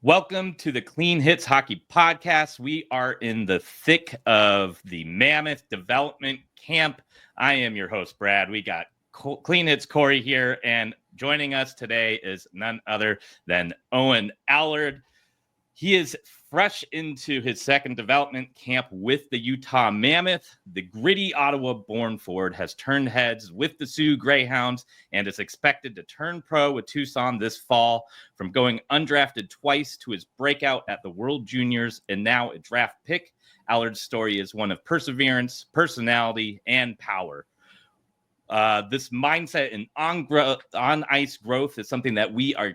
Welcome to the Clean Hits Hockey Podcast. We are in the thick of the Mammoth development camp. I am your host, Brad. We got Clean Hits Corey here, and joining us today is none other than Owen Allard. He is fresh into his second development camp with the Utah Mammoth. The gritty Ottawa-born forward has turned heads with the Sioux Greyhounds and is expected to turn pro with Tucson this fall. From going undrafted twice to his breakout at the World Juniors and now a draft pick, Allard's story is one of perseverance, personality, and power. This mindset and on-ice growth is something that we are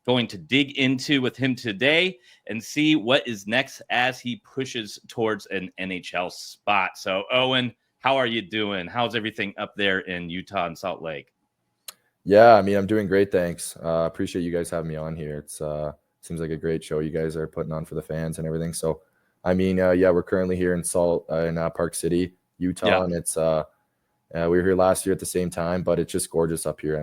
going to dig into with him today and see what is next as he pushes towards an NHL spot. So, Owen, how are you doing? How's everything up there in Utah and Salt Lake? Yeah, I'm doing great. Thanks. Appreciate you guys having me on here. It's seems like a great show you guys are putting on for the fans and everything. So, we're currently here in Park City, Utah, and it's we were here last year at the same time, but it's just gorgeous up here.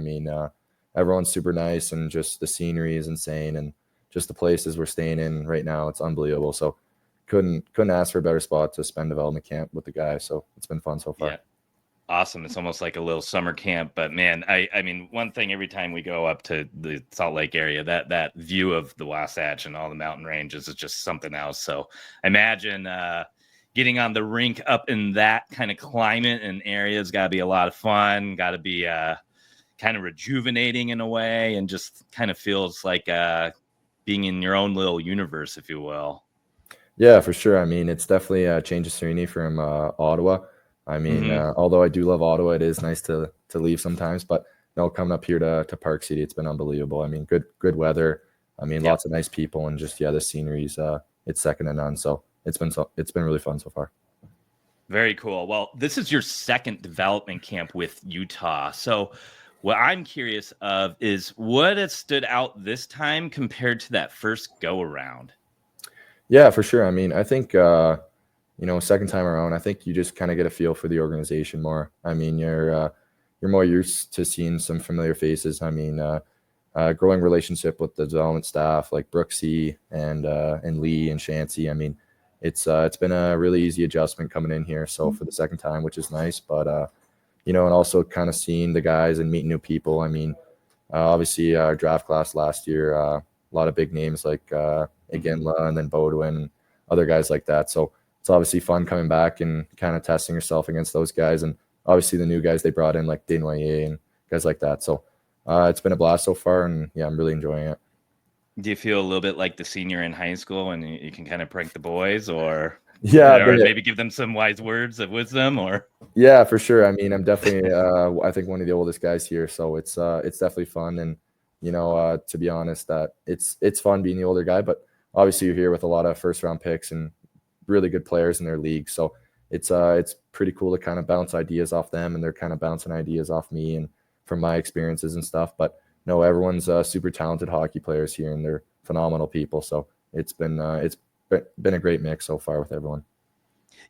Everyone's super nice, and just the scenery is insane, and just the places we're staying in right now, it's unbelievable. So couldn't ask for a better spot to spend development camp with the guys. So it's been fun so far. Yeah. Awesome. It's almost like a little summer camp, but man, I mean, one thing every time we go up to the Salt Lake area, that view of the Wasatch and all the mountain ranges is just something else. So imagine getting on the rink up in that kind of climate and area has got to be a lot of fun, got to be kind of rejuvenating in a way, and just kind of feels like being in your own little universe, if you will. Yeah, for sure. It's definitely a change of scenery from Ottawa. Although I do love Ottawa, it is nice to leave sometimes, but coming up here to Park City, it's been unbelievable. Good weather. Lots of nice people, and just, the scenery's it's second to none. So it's been really fun so far. Very cool. Well, this is your second development camp with Utah. So what I'm curious of is what has stood out this time compared to that first go around. Yeah, for sure. I think, second time around, I think you just kind of get a feel for the organization more. You're more used to seeing some familiar faces. Growing relationship with the development staff like Brooksy and Lee and Shancy. It's been a really easy adjustment coming in here. So for the second time, which is nice, but and also kind of seeing the guys and meeting new people. Obviously our draft class last year, a lot of big names like Iginla and then Bodwin and other guys like that. So it's obviously fun coming back and kind of testing yourself against those guys. And obviously the new guys they brought in like Desnoyers and guys like that. So it's been a blast so far, and I'm really enjoying it. Do you feel a little bit like the senior in high school and you can kind of prank the boys, or or maybe give them some wise words of wisdom? Or yeah, for sure. I'm definitely I think one of the oldest guys here, so it's definitely fun. And to be honest, that it's fun being the older guy, but obviously you're here with a lot of first round picks and really good players in their league, so it's pretty cool to kind of bounce ideas off them, and they're kind of bouncing ideas off me and from my experiences and stuff. But no, everyone's super talented hockey players here, and they're phenomenal people. So it's been a great mix so far with everyone.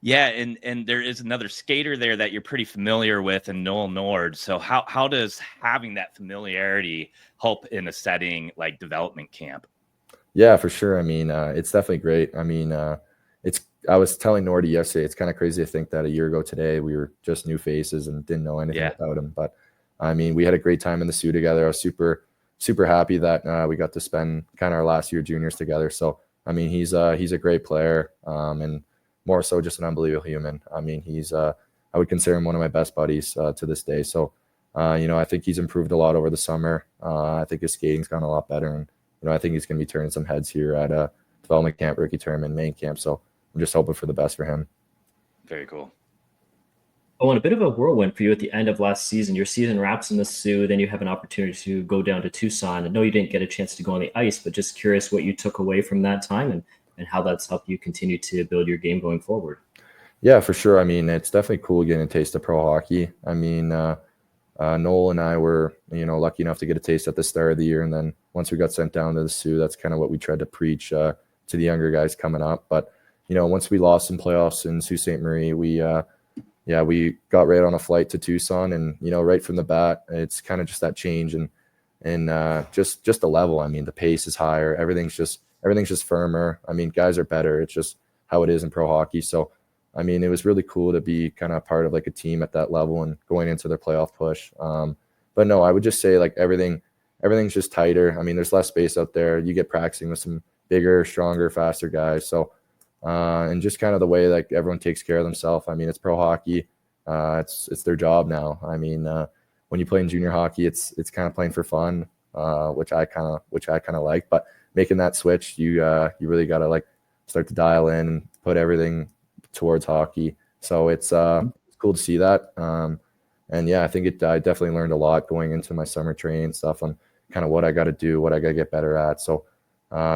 Yeah, and there is another skater there that you're pretty familiar with, and Noel Nord. So how does having that familiarity help in a setting like development camp? Yeah, for sure. It's definitely great. I was telling Nordy yesterday, it's kind of crazy to think that a year ago today we were just new faces and didn't know anything about him. But we had a great time in the Sioux together. I was super, super happy that we got to spend kind of our last year juniors together. So, he's a great player, and more so just an unbelievable human. I would consider him one of my best buddies to this day. So, I think he's improved a lot over the summer. I think his skating's gone a lot better. And, I think he's going to be turning some heads here at a development camp, rookie tournament, main camp. So I'm just hoping for the best for him. Very cool. Oh, and a bit of a whirlwind for you at the end of last season. Your season wraps in the Sioux, then you have an opportunity to go down to Tucson. I know you didn't get a chance to go on the ice, but just curious what you took away from that time and how that's helped you continue to build your game going forward. Yeah, for sure. It's definitely cool getting a taste of pro hockey. Noel and I were, lucky nosugh to get a taste at the start of the year. And then once we got sent down to the Sioux, that's kind of what we tried to preach to the younger guys coming up. But, once we lost in playoffs in Sault Ste. Marie, we got right on a flight to Tucson, and, right from the bat, it's kind of just that change and just the level. The pace is higher. Everything's just everything's just firmer. I mean, guys are better. It's just how it is in pro hockey. So, I mean, it was really cool to be kind of part of like a team at that level and going into their playoff push. But no, I would just say like everything's just tighter. I mean, there's less space out there. You get practicing with some bigger, stronger, faster guys. So, and just kind of the way like everyone takes care of themselves. I mean, it's pro hockey. It's their job now. I mean, when you play in junior hockey, it's kind of playing for fun, which I kind of like. But making that switch, you really got to like start to dial in and put everything towards hockey. So it's cool to see that. And yeah, I think I definitely learned a lot going into my summer training stuff on kind of what I got to do, what I got to get better at. So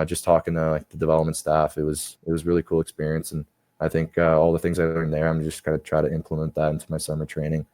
just talking to like the development staff, it was really cool experience. And I think all the things I learned there, I'm just going to try to implement that into my summer training.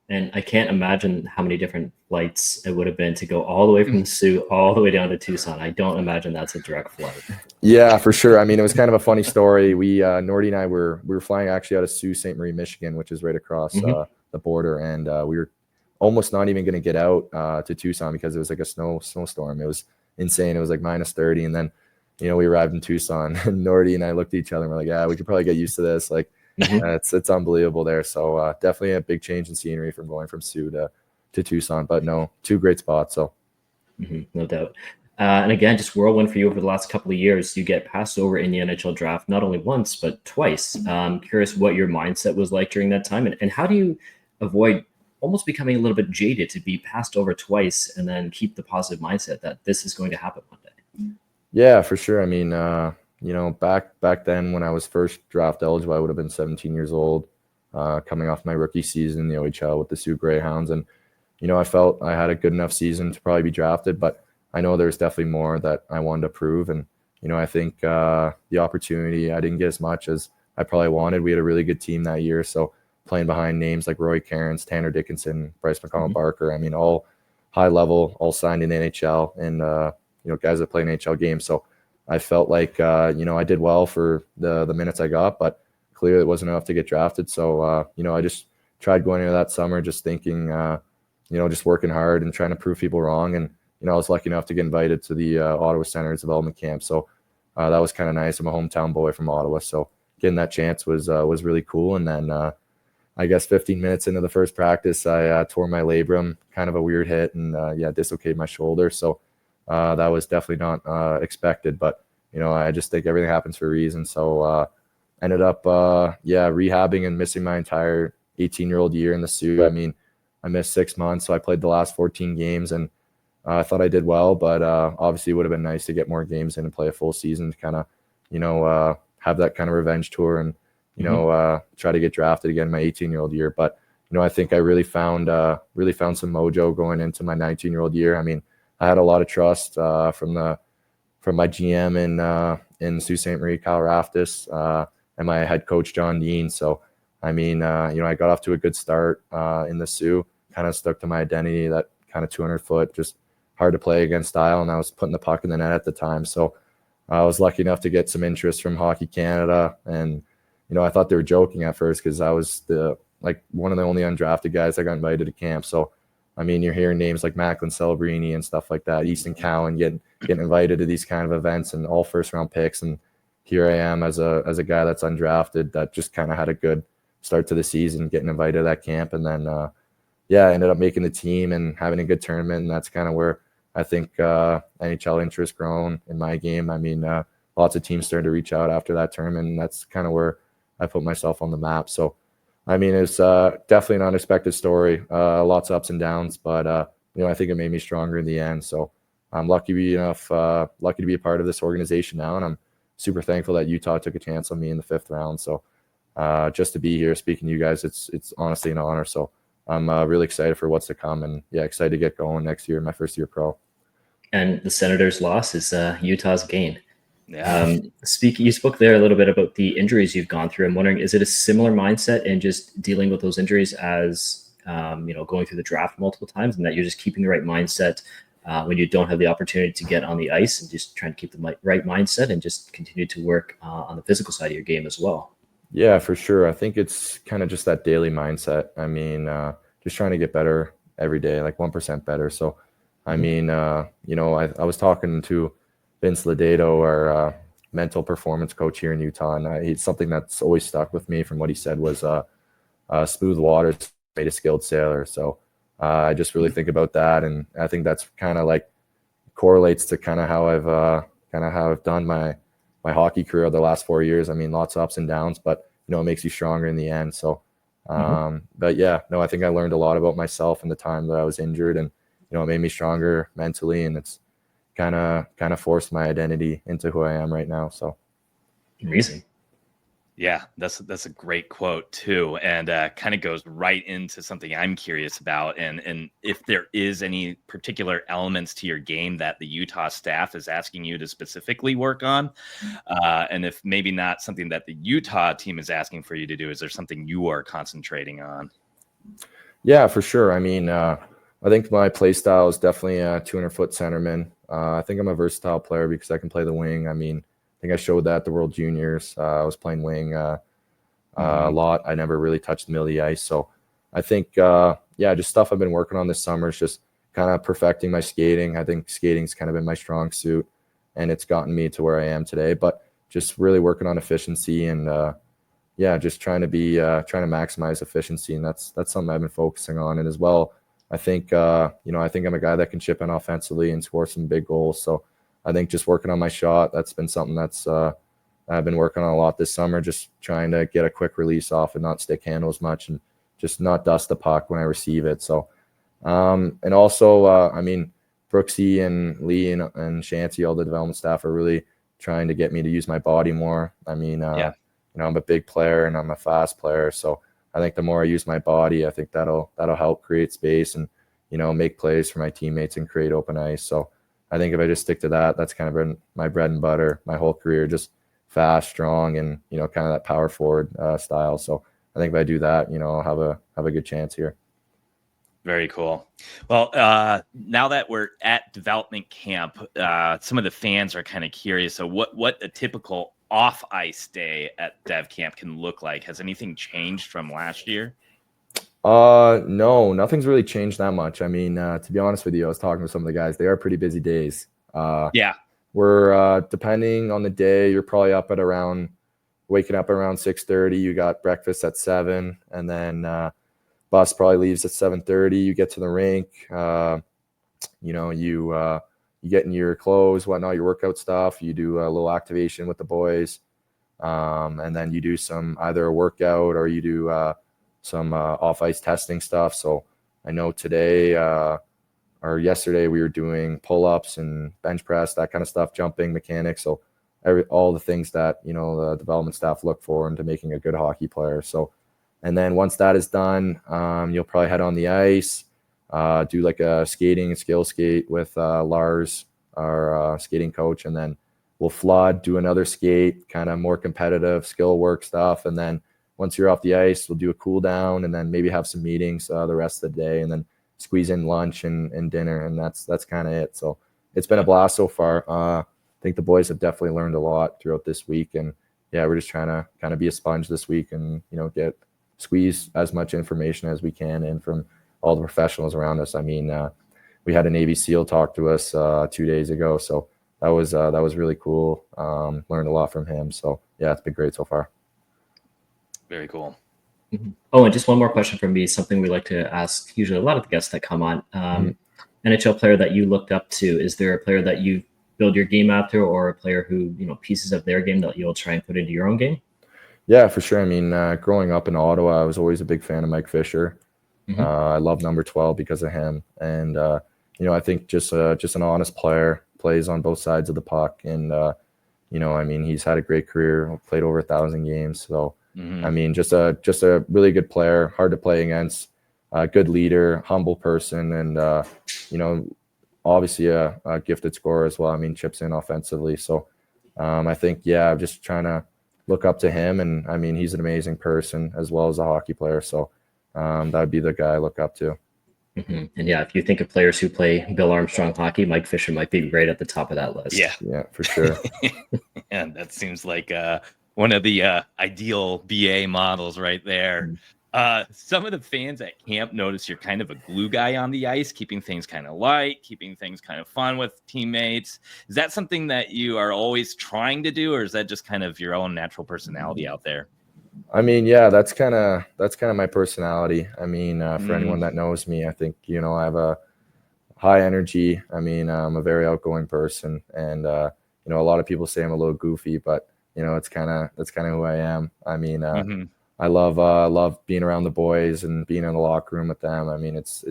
And I can't imagine how many different flights it would have been to go all the way from the Sioux all the way down to Tucson. I don't imagine that's a direct flight. Yeah, for sure. I mean, it was kind of a funny story. We Nordy and I were flying actually out of Sault Ste. Marie, Michigan, which is right across the border, and we were almost not even going to get out to Tucson because it was like a snowstorm. It was insane. It was like -30, and then we arrived in Tucson, and Nordy and I looked at each other and we're like, yeah, we could probably get used to this. Like, it's unbelievable there. So definitely a big change in scenery from going from Sioux to Tucson, but no, two great spots. So no doubt. And again, just whirlwind for you over the last couple of years. You get passed over in the NHL draft not only once but twice. Curious what your mindset was like during that time, and how do you avoid almost becoming a little bit jaded to be passed over twice and then keep the positive mindset that this is going to happen one day? Yeah, for sure. I mean, back then when I was first draft eligible, I would have been 17 years old, coming off my rookie season in the OHL with the Sioux Greyhounds. And, I felt I had a good enough season to probably be drafted, but I know there's definitely more that I wanted to prove. And, I think the opportunity, I didn't get as much as I probably wanted. We had a really good team that year. So playing behind names like Roy Cairns, Tanner Dickinson, Bryce McConnell-Barker, I mean, all high level, all signed in the NHL, and, guys that play an NHL game. So I felt like, I did well for the minutes I got, but clearly it wasn't enough to get drafted. So, I just tried going into that summer just thinking, just working hard and trying to prove people wrong. And, I was lucky enough to get invited to the Ottawa Senators development camp. So that was kind of nice. I'm a hometown boy from Ottawa. So getting that chance was really cool. And then I guess 15 minutes into the first practice, I tore my labrum, kind of a weird hit, and dislocated my shoulder. So that was definitely not expected, but I just think everything happens for a reason. So ended up rehabbing and missing my entire 18-year-old year in the Sioux. I mean, I missed 6 months, so I played the last 14 games, and I thought I did well, but obviously it would have been nice to get more games in and play a full season to kind of have that kind of revenge tour and try to get drafted again my 18-year-old year. But I think I really found some mojo going into my 19-year-old year. I mean, I had a lot of trust from my GM in Sault Ste. Marie, Kyle Raftis, and my head coach John Dean. So I mean, I got off to a good start in the Sioux. Kind of stuck to my identity, that kind of 200-foot, just hard to play against style, and I was putting the puck in the net at the time. So I was lucky enough to get some interest from Hockey Canada, and I thought they were joking at first because I was one of the only undrafted guys that got invited to camp. So I mean, you're hearing names like Macklin Celebrini and stuff like that, Easton Cowan getting invited to these kind of events and all first round picks. And here I am as a guy that's undrafted that just kind of had a good start to the season, getting invited to that camp. And then, I ended up making the team and having a good tournament. And that's kind of where I think NHL interest grown in my game. I mean, lots of teams started to reach out after that tournament, and that's kind of where I put myself on the map. So, I mean, it's definitely an unexpected story, lots of ups and downs, but, I think it made me stronger in the end. So I'm lucky to be a part of this organization now, and I'm super thankful that Utah took a chance on me in the 5th round. So just to be here speaking to you guys, it's honestly an honor. So I'm really excited for what's to come, and excited to get going next year, my first year pro. And the Senators' loss is Utah's gain. Yeah. You spoke there a little bit about the injuries you've gone through. I'm wondering, is it a similar mindset in just dealing with those injuries as going through the draft multiple times, and that you're just keeping the right mindset when you don't have the opportunity to get on the ice, and just trying to keep the right mindset and just continue to work on the physical side of your game as well? Yeah, for sure. I think it's kind of just that daily mindset. I mean, just trying to get better every day, like 1% better. So, I mean, I was talking to Vince Lodato, our mental performance coach here in Utah, and it's something that's always stuck with me from what he said was smooth waters made a skilled sailor. So I just really think about that, and I think that's kind of like correlates to kind of how I've done my hockey career the last 4 years. I mean, lots of ups and downs, but it makes you stronger in the end. So, but yeah, no, I think I learned a lot about myself in the time that I was injured, and it made me stronger mentally, and it's kind of forced my identity into who I am right now. So amazing. Yeah, that's a great quote too, and kind of goes right into something I'm curious about, and if there is any particular elements to your game that the Utah staff is asking you to specifically work on, and if maybe not something that the Utah team is asking for you to do, is there something you are concentrating on? Yeah, for sure. I mean, I think my play style is definitely a 200-foot centerman. I think I'm a versatile player because I can play the wing. I mean, I think I showed that at the World Juniors. I was playing wing a lot. I never really touched the middle of the ice. So I think, just stuff I've been working on this summer is just kind of perfecting my skating. I think skating's kind of been my strong suit, and it's gotten me to where I am today. But just really working on efficiency and, just trying to maximize efficiency. And that's something I've been focusing on. And as well, I think, I think I'm a guy that can chip in offensively and score some big goals. So I think just working on my shot, that's been something that's I've been working on a lot this summer, just trying to get a quick release off and not stick handle as much and just not dust the puck when I receive it. So, and also, I mean, Brooksy and Lee and Shanty, all the development staff are really trying to get me to use my body more. I mean, I'm a big player and I'm a fast player. So I think the more I use my body, I think that'll help create space and, make plays for my teammates and create open ice. So I think if I just stick to that, that's kind of been my bread and butter my whole career, just fast, strong, and, kind of that power forward style. So I think if I do that, I'll have a good chance here. Very cool. Well, now that we're at development camp, some of the fans are kind of curious. So what a typical off ice day at dev camp can look like? Has anything changed from last year? No, nothing's really changed that much. I mean, to be honest with you, I was talking to some of the guys. They are pretty busy days. We're depending on the day, you're probably waking up around 6:30. You got breakfast at 7, and then bus probably leaves at 7:30. You get to the rink. You get in your clothes, whatnot, your workout stuff. You do a little activation with the boys, and then you do either a workout or you do some off-ice testing stuff. So I know today or yesterday we were doing pull-ups and bench press, that kind of stuff, jumping mechanics. So all the things that, the development staff look for into making a good hockey player. So, and then once that is done, you'll probably head on the ice, do like a skill skate with Lars, our skating coach, and then we'll flood, do another skate, kind of more competitive skill work stuff. And then once you're off the ice, we'll do a cool down and then maybe have some meetings the rest of the day, and then squeeze in lunch and dinner. And that's kind of it. So it's been a blast so far. I think the boys have definitely learned a lot throughout this week. And we're just trying to kind of be a sponge this week and, squeeze as much information as we can in from all the professionals around us. I mean, we had a Navy SEAL talk to us 2 days ago. So that was really cool. Learned a lot from him. So it's been great so far. Very cool. Mm-hmm. Oh, and just one more question from me, something we like to ask usually a lot of the guests that come on. NHL player that you looked up to, is there a player that you build your game after, or a player who, pieces of their game that you'll try and put into your own game? Yeah, for sure. I mean, growing up in Ottawa, I was always a big fan of Mike Fisher. I love number 12 because of him. And, I think just an honest player, plays on both sides of the puck. And, I mean, he's had a great career, played over 1,000 games. So, I mean, just a really good player, hard to play against, good leader, humble person, and, obviously a gifted scorer as well. I mean, chips in offensively. So I think, I'm just trying to look up to him. And, I mean, he's an amazing person as well as a hockey player. So that would be the guy I look up to. Mm-hmm. And if you think of players who play Bill Armstrong hockey, Mike Fisher might be right at the top of that list. Yeah, for sure. And that seems like one of the ideal BA models right there. Some of the fans at camp notice you're kind of a glue guy on the ice, keeping things kind of light, keeping things kind of fun with teammates. Is that something that you are always trying to do, or is that just kind of your own natural personality out there? I mean, yeah, that's kind of my personality. I mean, for anyone that knows me, I think, you know, I have a high energy. I mean, I'm a very outgoing person, and you know, a lot of people say I'm a little goofy, but you know, that's kind of who I am. I mean, I love being around the boys and being in the locker room with them. I mean, it's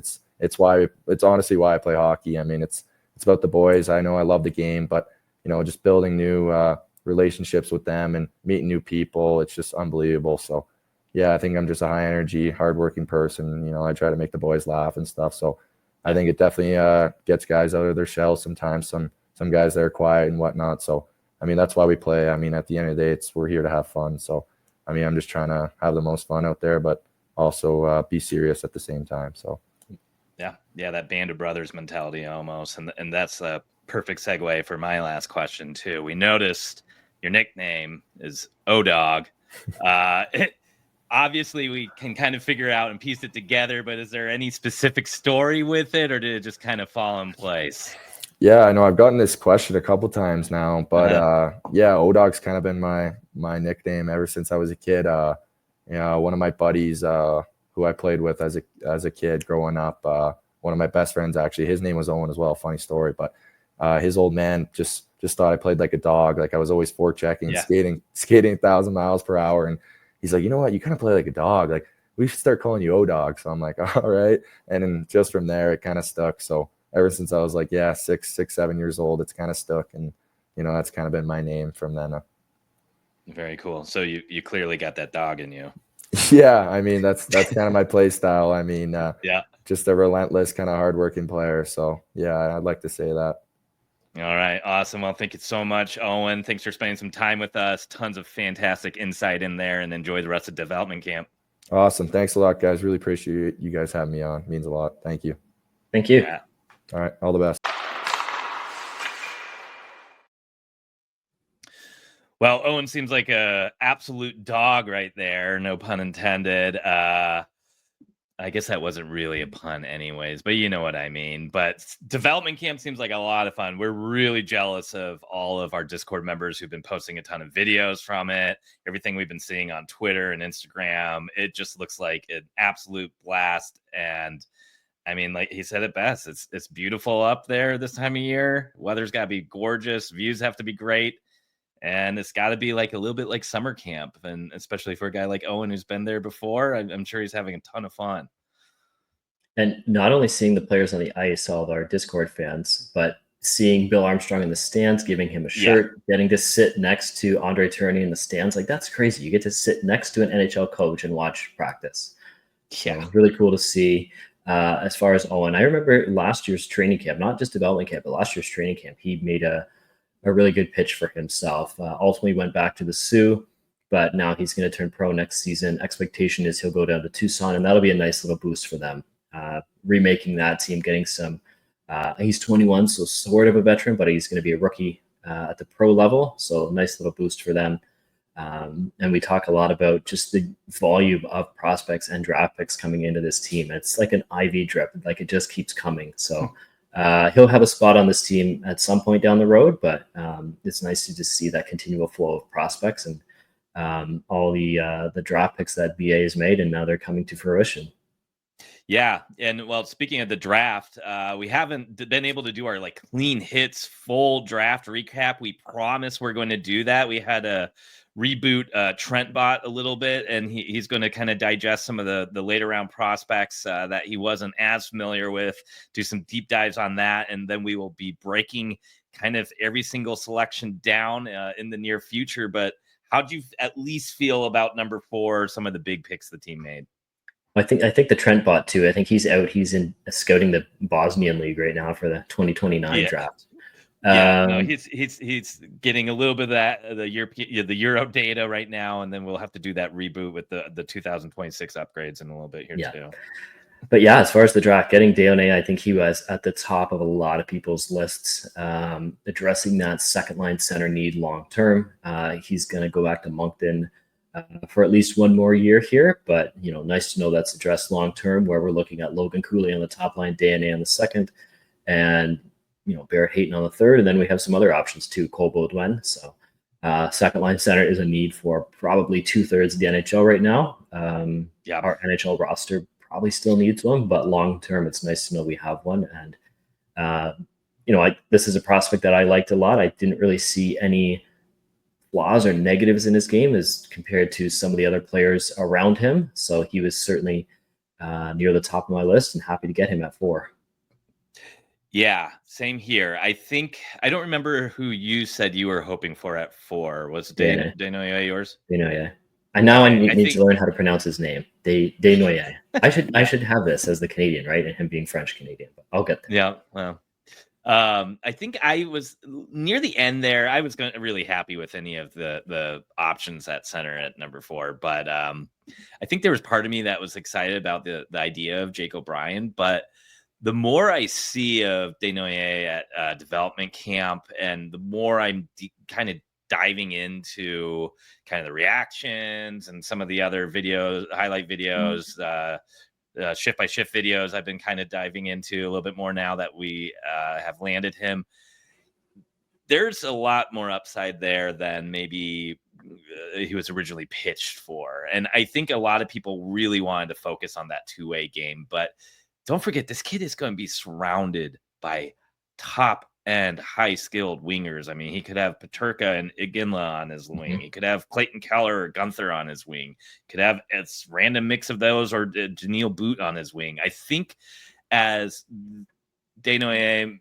honestly why I play hockey. I mean, it's about the boys. I know I love the game, but you know, just building new relationships with them and meeting new people, it's just unbelievable. So yeah, I think I'm just a high energy, hardworking person. You know, I try to make the boys laugh and stuff. So I think it definitely gets guys out of their shells sometimes. Some guys that are quiet and whatnot. So I mean, that's why we play. I mean, at the end of the day, we're here to have fun. So I mean, I'm just trying to have the most fun out there, but also be serious at the same time. So yeah, that band of brothers mentality almost, and that's a perfect segue for my last question too. We noticed your nickname is O-Dog. Obviously, we can kind of figure out and piece it together, but is there any specific story with it, or did it just kind of fall in place? Yeah, I know I've gotten this question a couple times now, but yeah, O-Dog's kind of been my nickname ever since I was a kid. You know, one of my buddies who I played with as a kid growing up, one of my best friends actually, his name was Owen as well. Funny story, but his old man just thought I played like a dog. Like I was always forechecking, skating 1,000 miles per hour, and he's like, you know what, you kind of play like a dog. Like we should start calling you O-Dog. So I'm like, all right, and then just from there it kind of stuck. So ever since I was like, 6, 7 years old, it's kind of stuck. And, you know, that's kind of been my name from then. Very cool. So you clearly got that dog in you. Yeah. I mean, that's kind of my play style. I mean, just a relentless kind of hardworking player. So yeah, I'd like to say that. All right. Awesome. Well, thank you so much, Owen. Thanks for spending some time with us. Tons of fantastic insight in there, and enjoy the rest of development camp. Awesome. Thanks a lot, guys. Really appreciate you guys having me on. It means a lot. Thank you. Thank you. Yeah. All right. All the best. Well, Owen seems like a absolute dog right there. No pun intended. I guess that wasn't really a pun anyways, but you know what I mean. But development camp seems like a lot of fun. We're really jealous of all of our Discord members who've been posting a ton of videos from it. Everything we've been seeing on Twitter and Instagram, it just looks like an absolute blast. And I mean, like he said it best, it's beautiful up there this time of year. Weather's got to be gorgeous. Views have to be great. And it's got to be like a little bit like summer camp. And especially for a guy like Owen, who's been there before, I'm sure he's having a ton of fun. And not only seeing the players on the ice, all of our Discord fans, but seeing Bill Armstrong in the stands, giving him a shirt, getting to sit next to Andre Tourigny in the stands. Like, that's crazy. You get to sit next to an NHL coach and watch practice. Yeah. So really cool to see. As far as Owen, I remember last year's training camp, not just development camp, but last year's training camp, he made a really good pitch for himself. Ultimately went back to the Sioux, but now he's going to turn pro next season. Expectation is he'll go down to Tucson, and that'll be a nice little boost for them. Remaking that team, getting some, he's 21, so sort of a veteran, but he's going to be a rookie at the pro level. So nice little boost for them. And we talk a lot about just the volume of prospects and draft picks coming into this team. It's like an IV drip, like it just keeps coming. So he'll have a spot on this team at some point down the road, but it's nice to just see that continual flow of prospects and all the draft picks that BA has made, and now they're coming to fruition. Yeah. And well, speaking of the draft, we haven't been able to do our like clean hits full draft recap. We promise we're going to do that. We had a reboot Trent Bot a little bit, and he's going to kind of digest some of the later round prospects that he wasn't as familiar with, do some deep dives on that. And then we will be breaking kind of every single selection down in the near future. But how'd you at least feel about number 4, some of the big picks the team made? I think the Trent Bot too. I think he's out. He's in scouting the Bosnian League right now for the 2029 draft. Yeah, no, he's getting a little bit of that the Euro data right now, and then we'll have to do that reboot with the 2026 upgrades in a little bit here too. But yeah, as far as the draft, getting Deone, I think he was at the top of a lot of people's lists, addressing that second line center need long term. He's going to go back to Moncton. for at least one more year here. But, nice to know that's addressed long-term, where we're looking at Logan Cooley on the top line, Dana on the second, and, Barrett Hayton on the third. And then we have some other options too, Cole Baudouin. So second line center is a need for probably 2/3 of the NHL right now. Our NHL roster probably still needs one, but long-term, it's nice to know we have one. And, this is a prospect that I liked a lot. I didn't really see any flaws or negatives in his game as compared to some of the other players around him. So he was certainly near the top of my list, and happy to get him at 4. Yeah, same here. I don't remember who you said you were hoping for at 4. Was Desnoyers yours? Desnoyers. And now I need to learn how to pronounce his name. Desnoyers. I should have this as the Canadian, right? And him being French Canadian. But I'll get there. Yeah, well. I think I was near the end there. I was really happy with any of the options at center at number 4, but I think there was part of me that was excited about the idea of Jake O'Brien. But the more I see of Desnoyers at development camp, and the more I'm kind of diving into kind of the reactions and some of the other highlight videos, shift by shift videos I've been kind of diving into a little bit more now that we have landed him. There's a lot more upside there than maybe he was originally pitched for. And I think a lot of people really wanted to focus on that two-way game. But don't forget, this kid is going to be surrounded by top and high-skilled wingers. I mean, he could have Peterka and Iginla on his wing. He could have Clayton Keller or Gunther on his wing. Could have a random mix of those, or Janeel Boot on his wing. I think as Desnoyers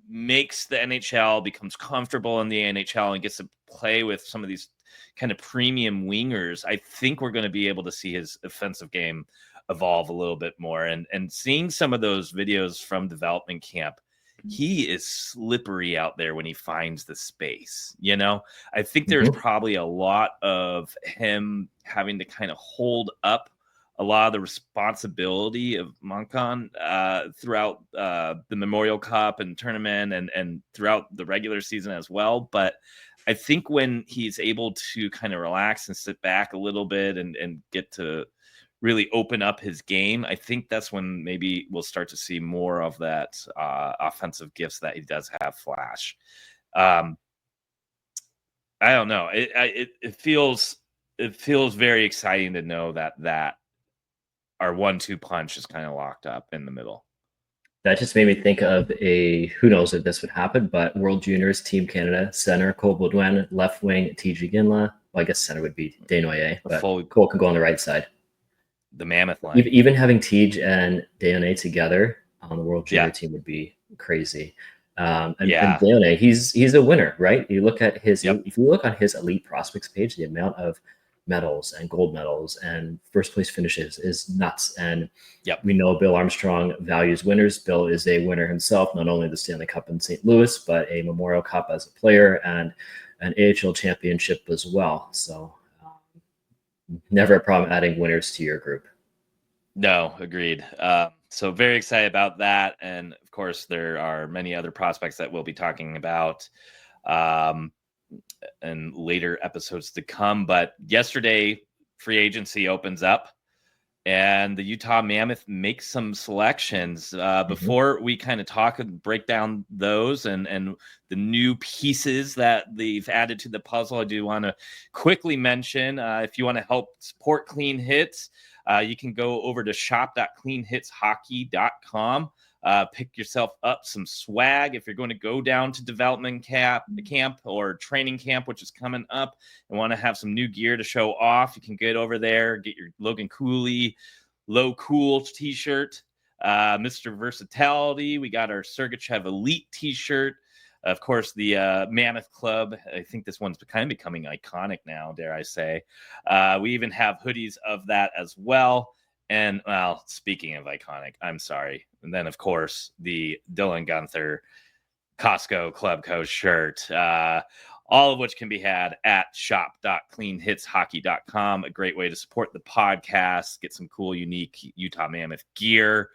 makes the NHL, becomes comfortable in the NHL, and gets to play with some of these kind of premium wingers, I think we're going to be able to see his offensive game evolve a little bit more. And seeing some of those videos from development camp, he is slippery out there when he finds the space. I think there's probably a lot of him having to kind of hold up a lot of the responsibility of Moncon throughout the Memorial Cup and tournament and throughout the regular season as well. But I think when he's able to kind of relax and sit back a little bit and get to really open up his game, I think that's when maybe we'll start to see more of that offensive gifts that he does have flash. I don't know. It feels very exciting to know that our 1-2 punch is kind of locked up in the middle. That just made me think of who knows if this would happen, but World Juniors, Team Canada, center, Cole Baudouin, left wing, TJ Ginla. Well, I guess center would be Desnoyers, but Cole can go on the right side. The Mammoth line. Even having Tej and Desnoyers together on the World Junior team would be crazy. And Desnoyers, he's a winner, right? You look at if you look on his elite prospects page, the amount of medals and gold medals and first place finishes is nuts. And we know Bill Armstrong values winners. Bill is a winner himself, not only the Stanley Cup in St. Louis, but a Memorial Cup as a player and an AHL championship as well. So never a problem adding winners to your group. No, agreed. So very excited about that. And of course, there are many other prospects that we'll be talking about in later episodes to come. But yesterday, free agency opens up, and the Utah Mammoth makes some selections. Before we kind of talk and break down those and the new pieces that they've added to the puzzle, I do want to quickly mention, if you want to help support Clean Hits, you can go over to shop.cleanhitshockey.com. Pick yourself up some swag if you're going to go down to development camp or training camp, which is coming up, and want to have some new gear to show off. You can get over there, get your Logan Cooley Low Cool t-shirt, Mr. Versatility. We got our Sergachev Elite t-shirt. Of course, the Mammoth Club. I think this one's kind of becoming iconic now, dare I say. We even have hoodies of that as well. And, well, speaking of iconic, I'm sorry. And then, of course, the Dylan Gunther Costco Club Co. shirt, all of which can be had at shop.cleanhitshockey.com. A great way to support the podcast, get some cool, unique Utah Mammoth gear,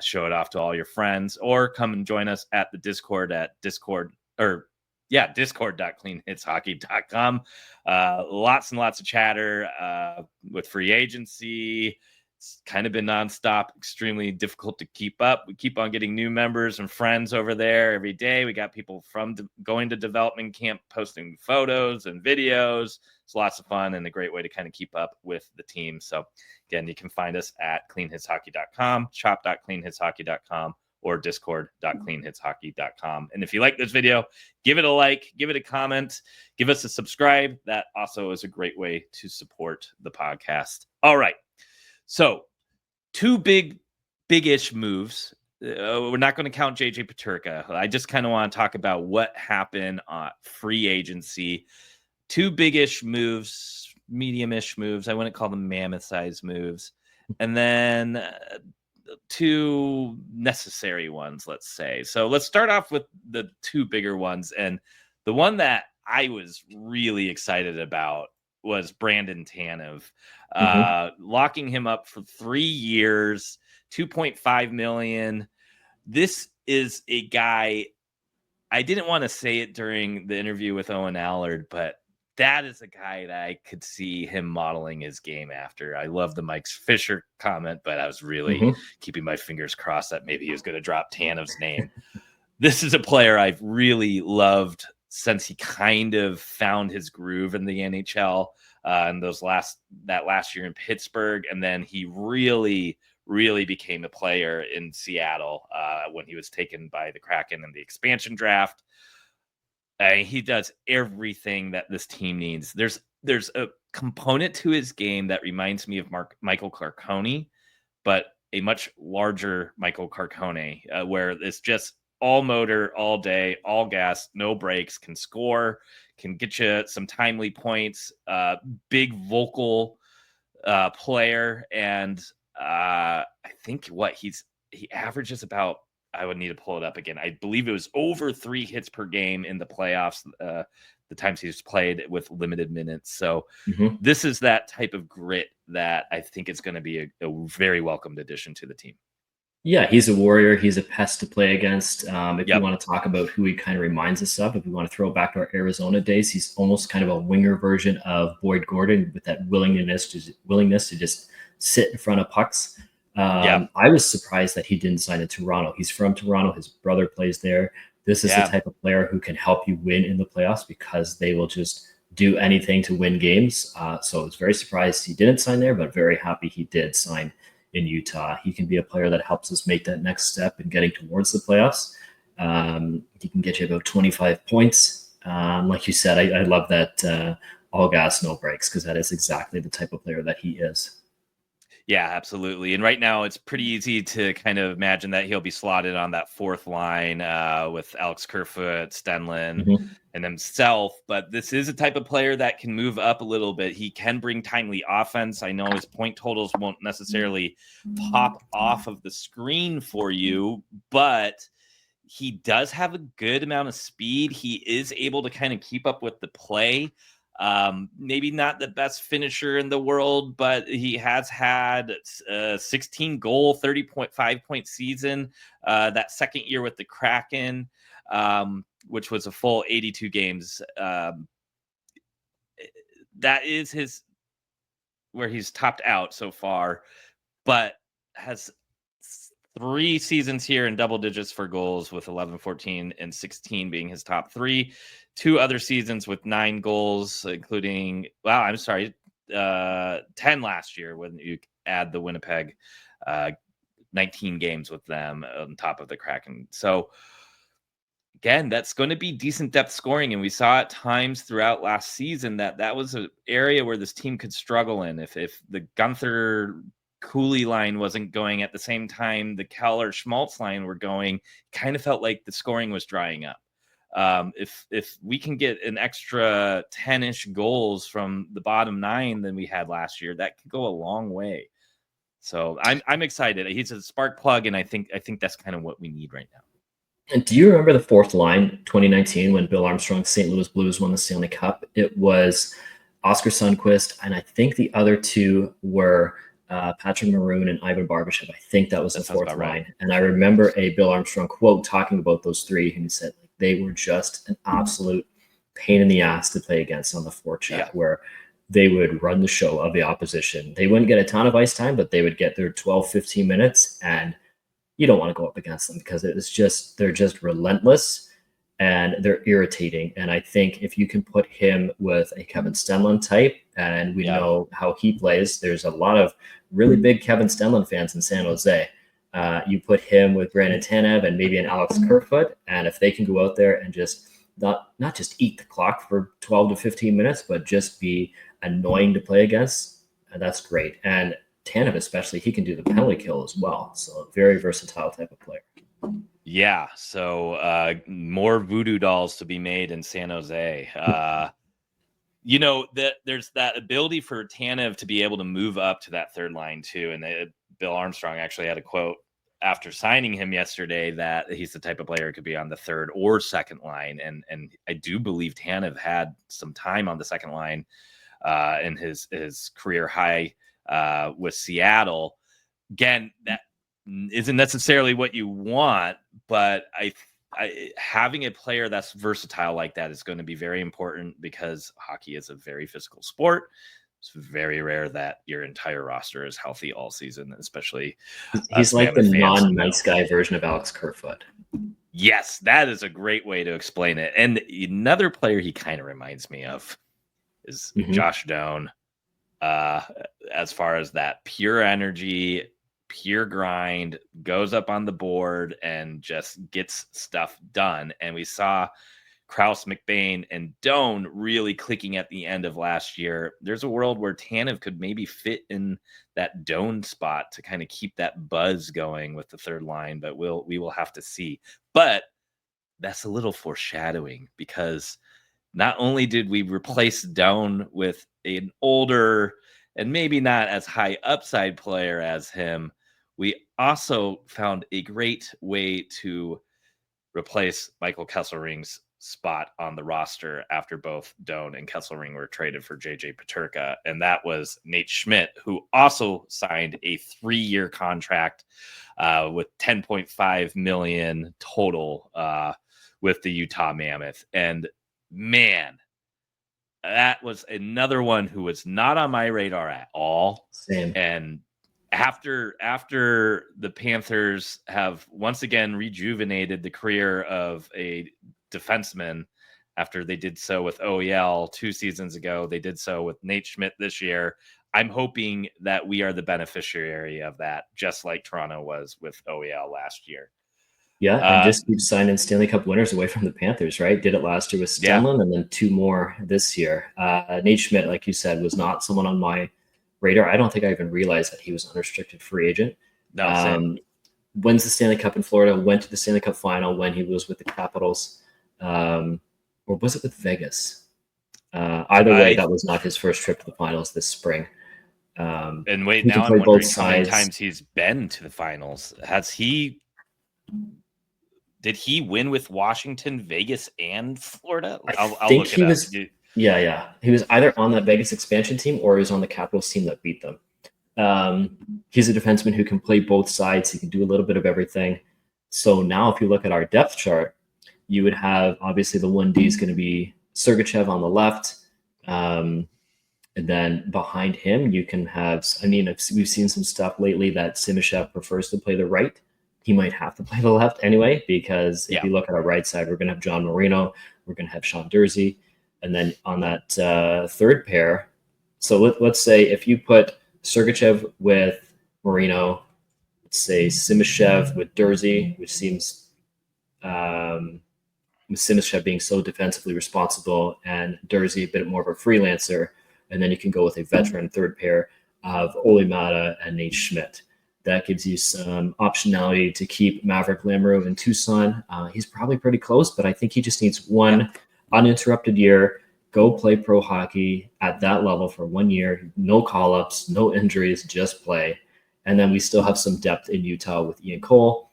show it off to all your friends, or come and join us at the Discord at Discord, or yeah, discord.cleanhitshockey.com. Lots and lots of chatter with free agency. It's kind of been nonstop, extremely difficult to keep up. We keep on getting new members and friends over there every day. We got people from going to development camp posting photos and videos. It's lots of fun and a great way to kind of keep up with the team. So again, you can find us at cleanhitshockey.com, shop.cleanhitshockey.com, or discord.cleanhitshockey.com. And if you like this video, give it a like, give it a comment, give us a subscribe. That also is a great way to support the podcast. All right. So 2 big-ish moves. We're not going to count JJ Peterka. I just kind of want to talk about what happened on free agency. 2 big-ish moves, medium-ish moves. I wouldn't call them mammoth-sized moves. And then 2 necessary ones, let's say. So let's start off with the 2 bigger ones. And the one that I was really excited about was Brandon Tanev, locking him up for 3 years, $2.5 million. This is a guy, I didn't want to say it during the interview with Owen Allard, but that is a guy that I could see him modeling his game after. I love the Mike Fisher comment, but I was really keeping my fingers crossed that maybe he was going to drop Tanev's name. This is a player I've really loved since he kind of found his groove in the NHL and that last year in Pittsburgh. And then he really became a player in Seattle when he was taken by the Kraken in the expansion draft. He does everything that this team needs. There's a component to his game that reminds me of Michael Carcone, but a much larger Michael Carcone, where it's just all motor, all day, all gas, no breaks, can score, can get you some timely points, big vocal player. And I think he averages about, I would need to pull it up again, I believe it was over 3 hits per game in the playoffs, the times he's played with limited minutes. So this is that type of grit that I think is going to be a very welcomed addition to the team. Yeah, he's a warrior. He's a pest to play against. If you want to talk about who he kind of reminds us of, if we want to throw back to our Arizona days, he's almost kind of a winger version of Boyd Gordon with that willingness to just sit in front of pucks. I was surprised that he didn't sign in Toronto. He's from Toronto. His brother plays there. This is the type of player who can help you win in the playoffs because they will just do anything to win games. So I was very surprised he didn't sign there, but very happy he did sign in Utah. He can be a player that helps us make that next step in getting towards the playoffs. He can get you about 25 points. Like you said, I love that all gas, no breaks, because that is exactly the type of player that he is. Yeah, absolutely. And right now it's pretty easy to kind of imagine that he'll be slotted on that 4th line with Alex Kerfoot, Stenlund, and himself. But this is a type of player that can move up a little bit. He can bring timely offense. I know his point totals won't necessarily pop off of the screen for you, but he does have a good amount of speed. He is able to kind of keep up with the play. Maybe not the best finisher in the world, but he has had a 16-goal, 30.5-point season that second year with the Kraken, which was a full 82 games. That is where he's topped out so far, but has 3 seasons here in double digits for goals with 11, 14, and 16 being his top 3. 2 other seasons with 9 goals, including 10 last year when you add the Winnipeg 19 games with them on top of the Kraken. So again, that's going to be decent depth scoring. And we saw at times throughout last season that was an area where this team could struggle in. If the Gunther Cooley line wasn't going at the same time the Keller Schmaltz line were going, kind of felt like the scoring was drying up. If we can get an extra 10-ish goals from the bottom 9 than we had last year, that could go a long way. So I'm excited. He's a spark plug, and I think that's kind of what we need right now. And do you remember the 4th line, 2019, when Bill Armstrong's St. Louis Blues won the Stanley Cup? It was Oscar Sundqvist, and I think the other 2 were Patrick Maroon and Ivan Barbashev. I think that was the 4th line. Right. And I remember a Bill Armstrong quote talking about those 3, and he said, they were just an absolute pain in the ass to play against on the forecheck, where they would run the show of the opposition. They wouldn't get a ton of ice time, but they would get their 12, 15 minutes, and you don't want to go up against them because they're just relentless and they're irritating. And I think if you can put him with a Kevin Stenlund type, and we know how he plays, there's a lot of really big Kevin Stenlund fans in San Jose. You put him with Brandon Tanev and maybe an Alex Kerfoot, and if they can go out there and just not just eat the clock for 12 to 15 minutes, but just be annoying to play against, that's great. And Tanev especially, he can do the penalty kill as well. So very versatile type of player. Yeah. So more voodoo dolls to be made in San Jose. That there's that ability for Tanev to be able to move up to that third line too. And Bill Armstrong actually had a quote after signing him yesterday that he's the type of player who could be on the third or second line. And I do believe Tanev had some time on the second line in his career high with Seattle. Again, that isn't necessarily what you want, but I having a player that's versatile like that is going to be very important because hockey is a very physical sport. It's very rare that your entire roster is healthy all season, especially he's like the non-nice guy version of Alex Kerfoot. Yes, that is a great way to explain it. And another player he kind of reminds me of is Josh Doan. As far as that pure energy, pure grind, goes up on the board and just gets stuff done. And we saw Krause, McBain, and Doan really clicking at the end of last year. There's a world where Tanev could maybe fit in that Doan spot to kind of keep that buzz going with the third line, but we will have to see. But that's a little foreshadowing because not only did we replace Doan with an older and maybe not as high upside player as him, we also found a great way to replace Michael Kesselring's spot on the roster after both Doan and Kesselring were traded for JJ Peterka. And that was Nate Schmidt, who also signed a 3-year contract with $10.5 million total with the Utah Mammoth. And man, that was another one who was not on my radar at all. Same. And after the Panthers have once again rejuvenated the career of a defenseman, after they did so with OEL 2 seasons ago, they did so with Nate Schmidt this year. I'm hoping that we are the beneficiary of that, just like Toronto was with OEL last year. Yeah, and just keep signing Stanley Cup winners away from the Panthers, right? Did it last year with Stenlund and then 2 more this year. Nate Schmidt, like you said, was not someone on my radar. I don't think I even realized that he was an unrestricted free agent. No, wins the Stanley Cup in Florida, went to the Stanley Cup final when he was with the Capitals. Or was it with Vegas? Either way, that was not his first trip to the finals this spring. And wait, now I'm wondering how many times he's been to the finals. Did he win with Washington, Vegas, and Florida? I'll look it up. Yeah. He was either on that Vegas expansion team or he was on the Capitals team that beat them. He's a defenseman who can play both sides. He can do a little bit of everything. So now if you look at our depth chart, you would have, obviously, the 1D is going to be Sergachev on the left. And then behind him, you can have, we've seen some stuff lately that Simashev prefers to play the right. He might have to play the left anyway, because if you look at our right side, we're going to have John Marino, we're going to have Sean Durzi. And then on that third pair, so let's say if you put Sergachev with Marino, let's say Simashev with Durzi, which seems with Simashev being so defensively responsible and Durzi a bit more of a freelancer, and then you can go with a veteran third pair of Ole Mata and Nate Schmidt. That gives you some optionality to keep Maverick Lamoureux in Tucson. He's probably pretty close, but I think he just needs one uninterrupted year, go play pro hockey at that level for 1 year, no call-ups, no injuries, just play. And then we still have some depth in Utah with Ian Cole,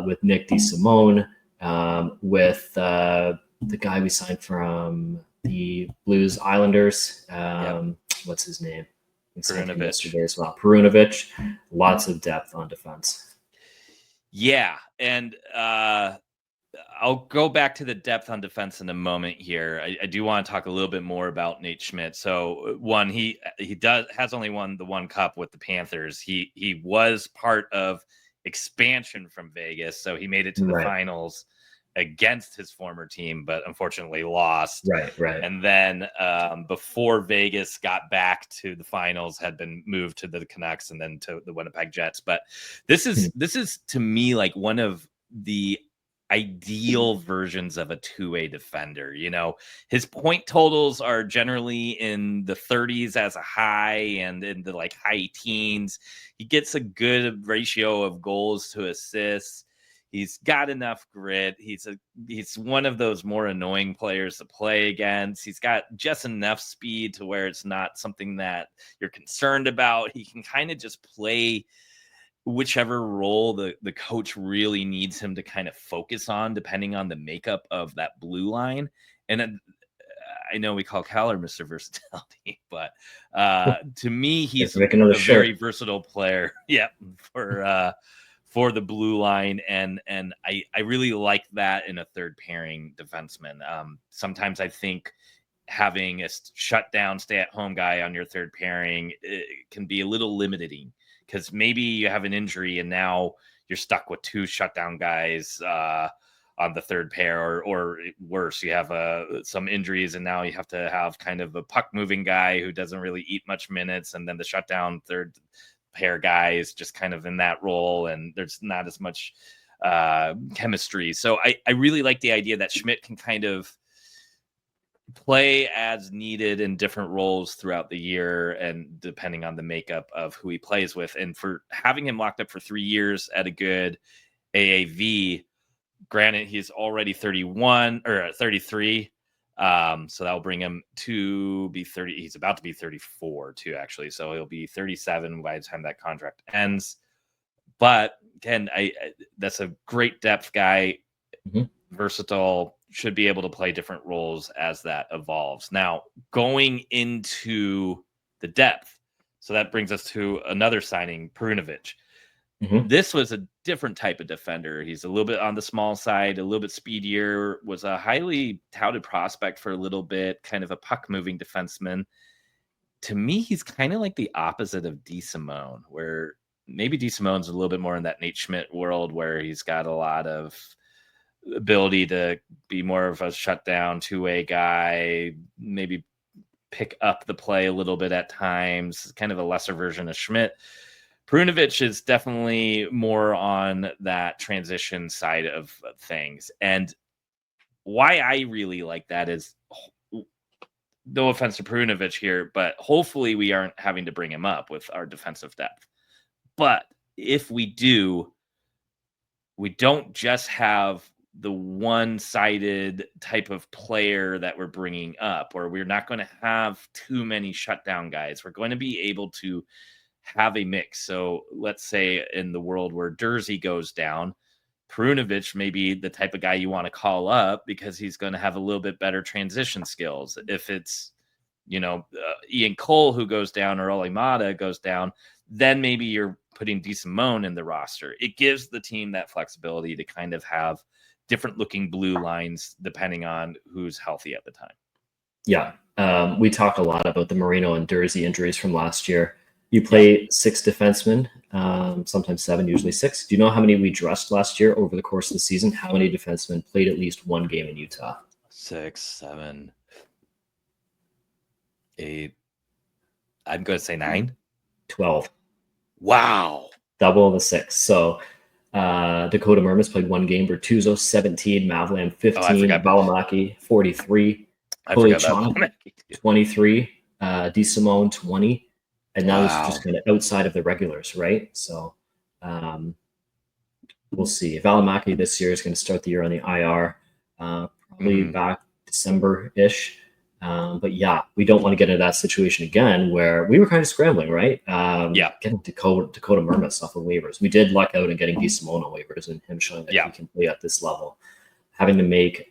with Nick DeSimone, with the guy we signed from the Blues Islanders. What's his name? Yesterday as well. Perunovic, lots of depth on defense. Yeah, and I'll go back to the depth on defense in a moment here. I do want to talk a little bit more about Nate Schmidt. So one, he has only won the one cup with the Panthers. He was part of expansion from Vegas, so he made it to the finals against his former team, but unfortunately lost. Right. And then before Vegas got back to the finals, had been moved to the Canucks and then to the Winnipeg Jets. But this is to me like one of the ideal versions of a two-way defender. You know, his point totals are generally in the 30s as a high and in the like high teens. He gets a good ratio of goals to assists. He's got enough grit. He's one of those more annoying players to play against. He's got just enough speed to where it's not something that you're concerned about. He can kind of just play whichever role the coach really needs him to kind of focus on, depending on the makeup of that blue line. And I know we call Keller Mr. Versatility, but to me, he's a very versatile player. Yeah, for the blue line, and I really like that in a third pairing defenseman. Sometimes I think having a shutdown, stay-at-home guy on your third pairing can be a little limiting, because maybe you have an injury and now you're stuck with two shutdown guys on the third pair, or worse, you have some injuries and now you have to have kind of a puck-moving guy who doesn't really eat much minutes, and then the shutdown third pair guy is just kind of in that role, and there's not as much chemistry. So I really like the idea that Schmidt can kind of play as needed in different roles throughout the year, and depending on the makeup of who he plays with. And for having him locked up for 3 years at a good AAV, granted he's already 31 or 33, so that'll bring him to be 30. He's about to be 34 too, actually, so he'll be 37 by the time that contract ends. But again, that's a great depth guy, versatile, should be able to play different roles as that evolves. Now, going into the depth, so that brings us to another signing, Perunovic. This was a different type of defender. He's a little bit on the small side, a little bit speedier, was a highly touted prospect for a little bit, kind of a puck-moving defenseman. To me, he's kind of like the opposite of DeSimone, where maybe DeSimone's a little bit more in that Nate Schmidt world, where he's got a lot of ability to be more of a shutdown two-way guy, maybe pick up the play a little bit at times, kind of a lesser version of Schmidt. Perunovic is definitely more on that transition side of things. And why I really like that is, no offense to Perunovic here, but hopefully we aren't having to bring him up with our defensive depth. But if we do, we don't just have the one-sided type of player that we're bringing up, or we're not going to have too many shutdown guys. We're going to be able to have a mix. So let's say in the world where Durzi goes down, Perunovic may be the type of guy you want to call up because he's going to have a little bit better transition skills. If it's, Ian Cole who goes down, or Olimata goes down, then maybe you're putting DeSimone in the roster. It gives the team that flexibility to kind of have different looking blue lines depending on who's healthy at the time. Yeah. We talk a lot about the Marino and Durzi injuries from last year. You play 6 defensemen, sometimes 7, usually 6. Do you know how many we dressed last year over the course of the season? How many defensemen played at least one game in Utah? 6, 7, 8. I'm going to say 9. 12. Wow. Double the 6. So Dakota Mermis played one game. Bertuzzo, 17. Mavlan, 15. Valimaki, 43. Polichon, 23. DeSimone, 20. And now this is just kind of outside of the regulars, right? So we'll see. Valimaki this year is going to start the year on the IR, probably back December-ish. But yeah, we don't want to get into that situation again where we were kind of scrambling, right? Getting Dakota Mermis off of waivers. We did luck out in getting DeSimone on waivers and him showing that he can play at this level. Having to make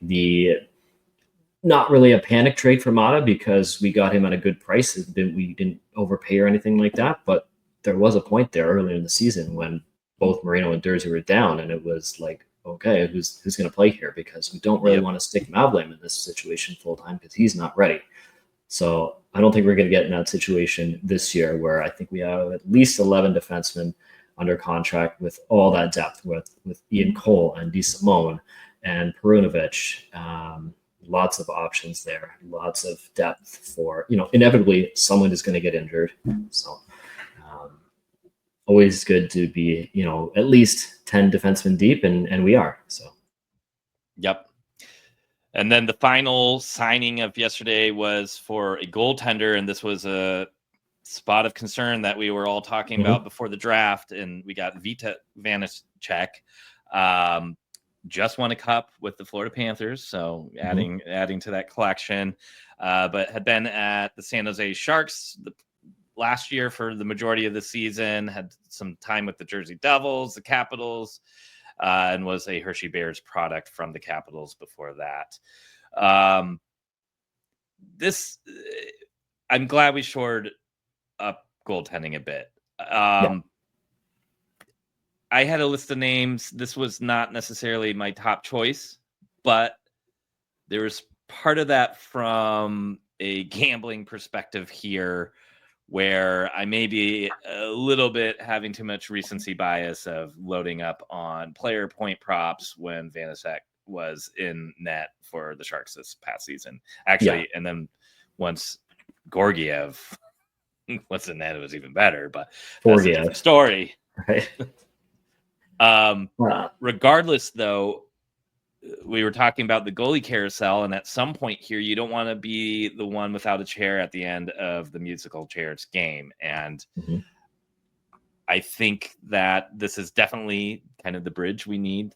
not really a panic trade for Mata because we got him at a good price. We didn't overpay or anything like that. But there was a point there earlier in the season when both Marino and Durzi were down, and it was like okay, who's going to play here? Because we don't really want to stick Mavlem in this situation full time because he's not ready. So I don't think we're going to get in that situation this year where I think we have at least 11 defensemen under contract with all that depth with Ian Cole and DeSimone and Perunovic. Lots of options there, lots of depth for, inevitably someone is going to get injured. So always good to be, at least 10 defensemen deep, and we are. So. Yep. And then the final signing of yesterday was for a goaltender, and this was a spot of concern that we were all talking about before the draft, and we got Vita Vanecek. Just won a cup with the Florida Panthers, so adding to that collection, but had been at the San Jose Sharks last year for the majority of the season, had some time with the Jersey Devils, the Capitals, and was a Hershey Bears product from the Capitals before that. I'm glad we shored up goaltending a bit. I had a list of names. This was not necessarily my top choice, but there was part of that from a gambling perspective here where I may be a little bit having too much recency bias of loading up on player point props when Vanecek was in net for the Sharks this past season. Actually, and then once Georgiev was in net, it was even better, but that's a different story. Right. Regardless, though, we were talking about the goalie carousel, and at some point here, you don't want to be the one without a chair at the end of the musical chairs game. And I think that this is definitely kind of the bridge we need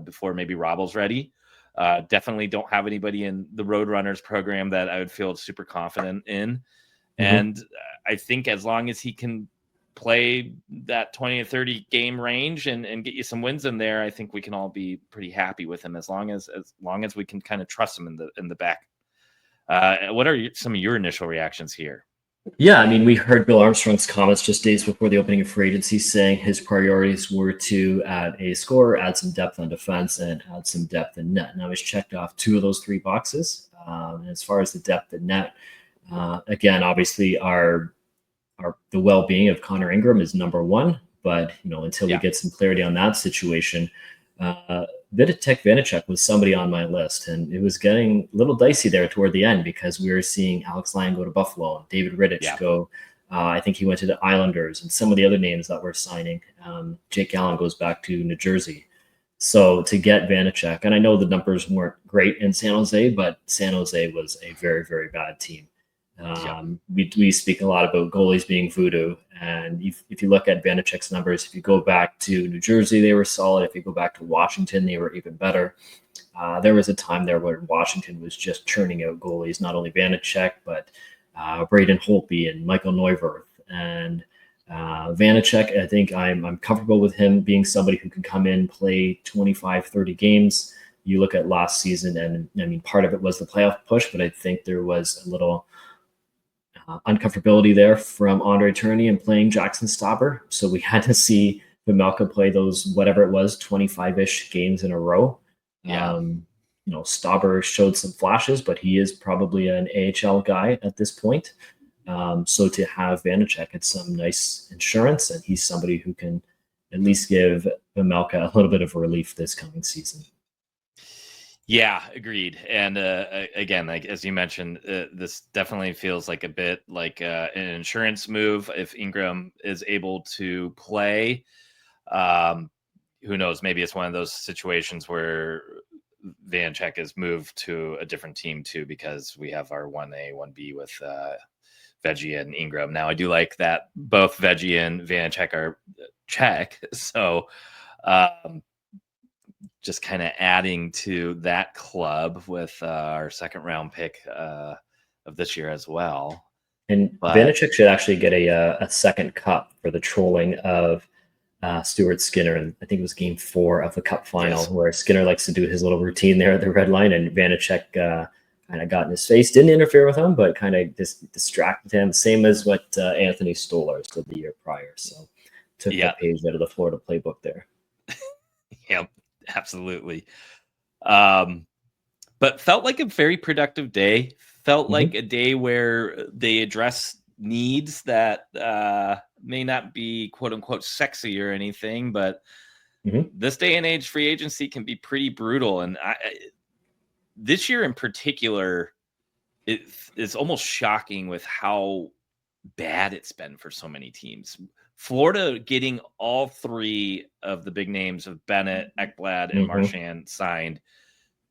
before maybe Robble's ready. Definitely don't have anybody in the Roadrunners program that I would feel super confident in. And I think as long as he can play that 20 to 30 game range and get you some wins in there, I think we can all be pretty happy with him as long as we can kind of trust him in the back. What are some of your initial reactions here? Yeah, I mean, we heard Bill Armstrong's comments just days before the opening of free agency saying his priorities were to add a scorer, add some depth on defense, and add some depth in net. Now he's checked off 2 of those 3 boxes. As far as the depth in net, again, obviously the well-being of Connor Ingram is number one, but until we get some clarity on that situation, Vanecek was somebody on my list, and it was getting a little dicey there toward the end because we were seeing Alex Lyon go to Buffalo, David Rittich go. I think he went to the Islanders, and some of the other names that we're signing. Jake Allen goes back to New Jersey. So to get Vanecek, and I know the numbers weren't great in San Jose, but San Jose was a very, very bad team. We speak a lot about goalies being voodoo, and if you look at Vanecek's numbers, if you go back to New Jersey, they were solid. If you go back to Washington, they were even better. There was a time there where Washington was just churning out goalies, not only Vanecek, but Braden Holtby and Michael Neuwirth. And Vanecek, I think I'm comfortable with him being somebody who can come in, play 25, 30 games. You look at last season, and I mean, part of it was the playoff push, but I think there was a little uncomfortability there from Andre Tourigny and playing Jackson Stauber. So we had to see Vejmelka play those, whatever it was, 25-ish games in a row. Stauber showed some flashes, but he is probably an AHL guy at this point. So to have Vanecek, it's some nice insurance, and he's somebody who can at least give Vejmelka a little bit of relief this coming season. Yeah, agreed. And again, like as you mentioned, this definitely feels like a bit like an insurance move. If Ingram is able to play, who knows? Maybe it's one of those situations where Vanecek is moved to a different team too, because we have our 1A, 1B with Veggie and Ingram. Now, I do like that both Veggie and Vanecek are Czech, so just kind of adding to that club with our second round pick of this year as well. And Vanecek should actually get a second cup for the trolling of Stuart Skinner. And I think it was game 4 of the cup final where Skinner likes to do his little routine there at the red line, and Vanecek kind of got in his face, didn't interfere with him, but kind of distracted him. Same as what Anthony Stolarz did the year prior. So took the page out of the Florida playbook there. Yep. Absolutely. But felt like a very productive day. Felt like a day where they address needs that may not be quote unquote sexy or anything, but this day and age, free agency can be pretty brutal. And this year in particular, it's almost shocking with how bad it's been for so many teams. Florida getting all three of the big names of Bennett, Ekblad, and Marchand signed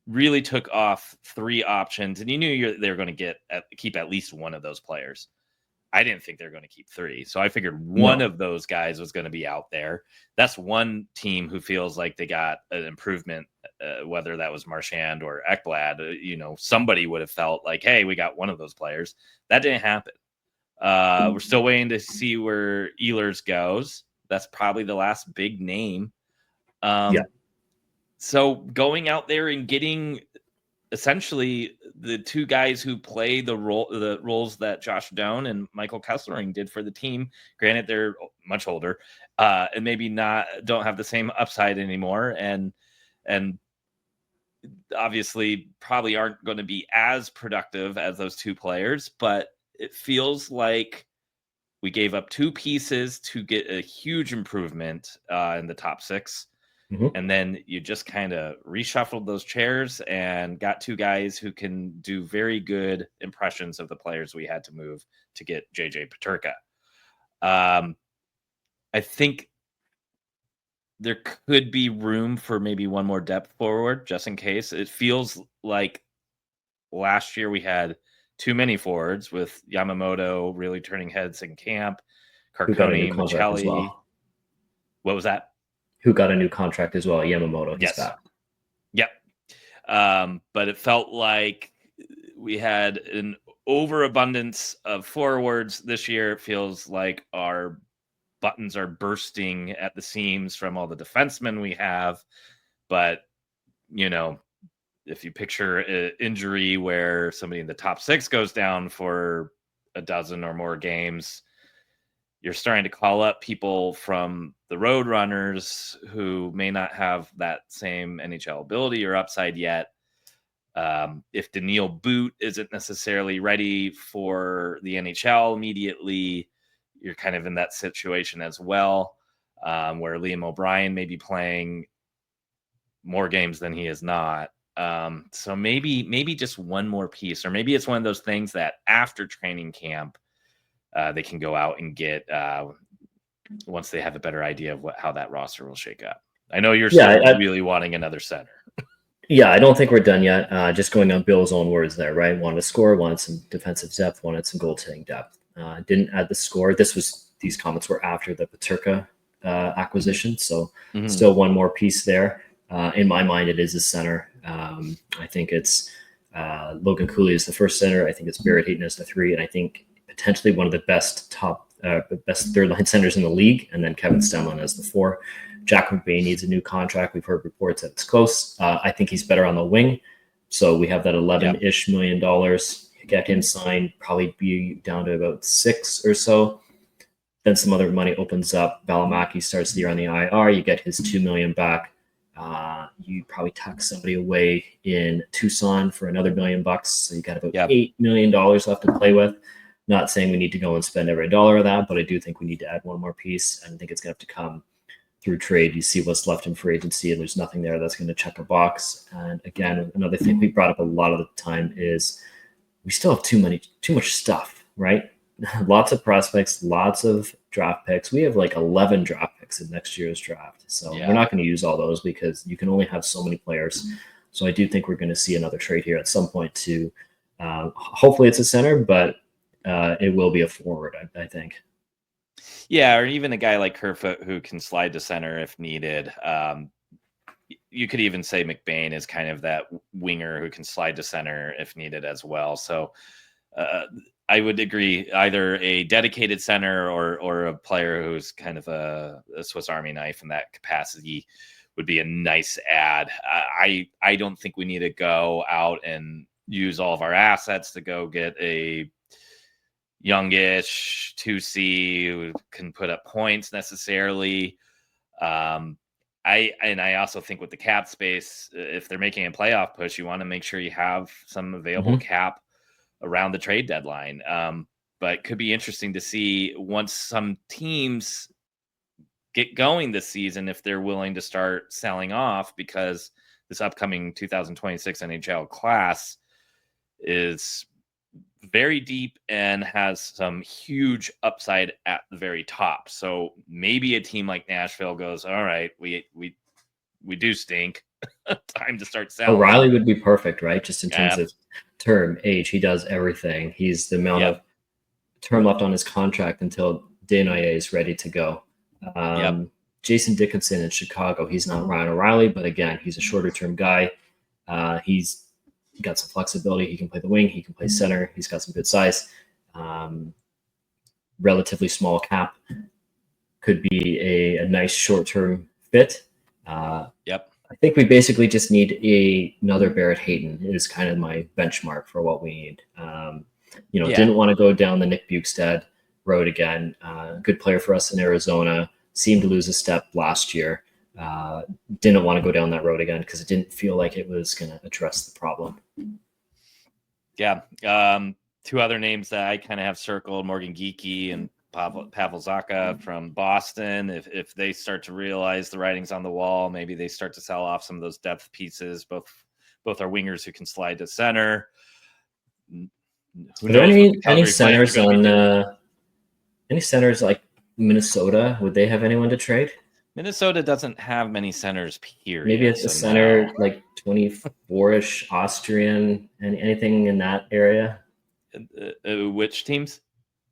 really took off three options, and you knew they were going to keep at least one of those players. I didn't think they were going to keep three, so I figured one of those guys was going to be out there. That's one team who feels like they got an improvement, whether that was Marchand or Ekblad. Somebody would have felt like, hey, we got one of those players. That didn't happen. We're still waiting to see where Ehlers goes. That's probably the last big name. So going out there and getting essentially the two guys who play the roles that Josh Doan and Michael Kesselring did for the team. Granted, they're much older and maybe don't have the same upside anymore, and obviously probably aren't going to be as productive as those two players. But it feels like we gave up two pieces to get a huge improvement in the top six. And then you just kind of reshuffled those chairs and got two guys who can do very good impressions of the players we had to move to get JJ Peterka. I think there could be room for maybe one more depth forward, just in case. It feels like last year we had too many forwards, with Yamamoto really turning heads in camp, Carcone, Michelli. Well. What was that? Who got a new contract as well? Yamamoto. He's back. Yep. But it felt like we had an overabundance of forwards this year. It feels like our buttons are bursting at the seams from all the defensemen we have. But, if you picture an injury where somebody in the top six goes down for a dozen or more games, you're starting to call up people from the road runners who may not have that same NHL ability or upside yet. If Daniil Boot isn't necessarily ready for the NHL immediately, you're kind of in that situation as well, where Liam O'Brien may be playing more games than he is not. So maybe just one more piece, or maybe it's one of those things that after training camp, they can go out and get once they have a better idea of how that roster will shake up. I know you're still really wanting another center. Yeah, I don't think we're done yet. Just going on Bill's own words there, right? Wanted to score, wanted some defensive depth, wanted some goaltending depth. Didn't add the score. These comments were after the Peterka acquisition, so still one more piece there. In my mind, it is a center. I think it's Logan Cooley is the first center. I think it's Barrett Hayton as the three, and I think potentially one of the best third line centers in the league, and then Kevin Stenlund as the four. Jack McBain needs a new contract. We've heard reports that it's close. I think he's better on the wing. So we have that $11-ish million. Get him signed, probably be down to about 6 or so. Then some other money opens up. Valimaki starts the year on the IR. You get his $2 million back. You probably tuck somebody away in Tucson for another $1 million. So you got about $8 million left to play with. Not saying we need to go and spend every dollar of that, but I do think we need to add one more piece. I think it's going to have to come through trade. You see what's left in free agency, and there's nothing there that's going to check a box. And again, another thing we brought up a lot of the time is we still have too much stuff, right? Lots of prospects, lots of draft picks. We have like 11 draft picks in next year's draft. So we're not going to use all those because you can only have so many players. So I do think we're going to see another trade here at some point to hopefully it's a center, but it will be a forward, I think. Yeah, or even a guy like Kerfoot who can slide to center if needed. You could even say McBain is kind of that winger who can slide to center if needed as well. So I would agree, either a dedicated center or a player who's kind of a Swiss Army knife in that capacity would be a nice add. I don't think we need to go out and use all of our assets to go get a youngish 2C who can put up points necessarily. I also think with the cap space, if they're making a playoff push, you want to make sure you have some available cap around the trade deadline. But it could be interesting to see once some teams get going this season if they're willing to start selling off, because this upcoming 2026 NHL class is very deep and has some huge upside at the very top. So maybe a team like Nashville goes, all right, we do stink. Time to start selling. O'Reilly would be perfect, right? Just in terms of term, age, he does everything. He's the amount of term left on his contract until Desnoyers is ready to go. Jason Dickinson in Chicago, he's not Ryan O'Reilly, but again, he's a shorter term guy. He's got some flexibility. He can play the wing. He can play center. He's got some good size. Relatively small cap. Could be a nice short-term fit. I think we basically just need another Barrett Hayton is kind of my benchmark for what we need. Didn't want to go down the Nick Bukestad road again. Good player for us in Arizona. Seemed to lose a step last year. Didn't want to go down that road again because it didn't feel like it was going to address the problem. Yeah. Two other names that I kind of have circled, Morgan Geekie and Pavel Zacha from Boston. If they start to realize the writing's on the wall, maybe they start to sell off some of those depth pieces. Both are wingers who can slide to center. Are there any centers on any centers like Minnesota? Would they have anyone to trade? Minnesota doesn't have many centers, period. Maybe it's a center like 24-ish Austrian and anything in that area. Which teams?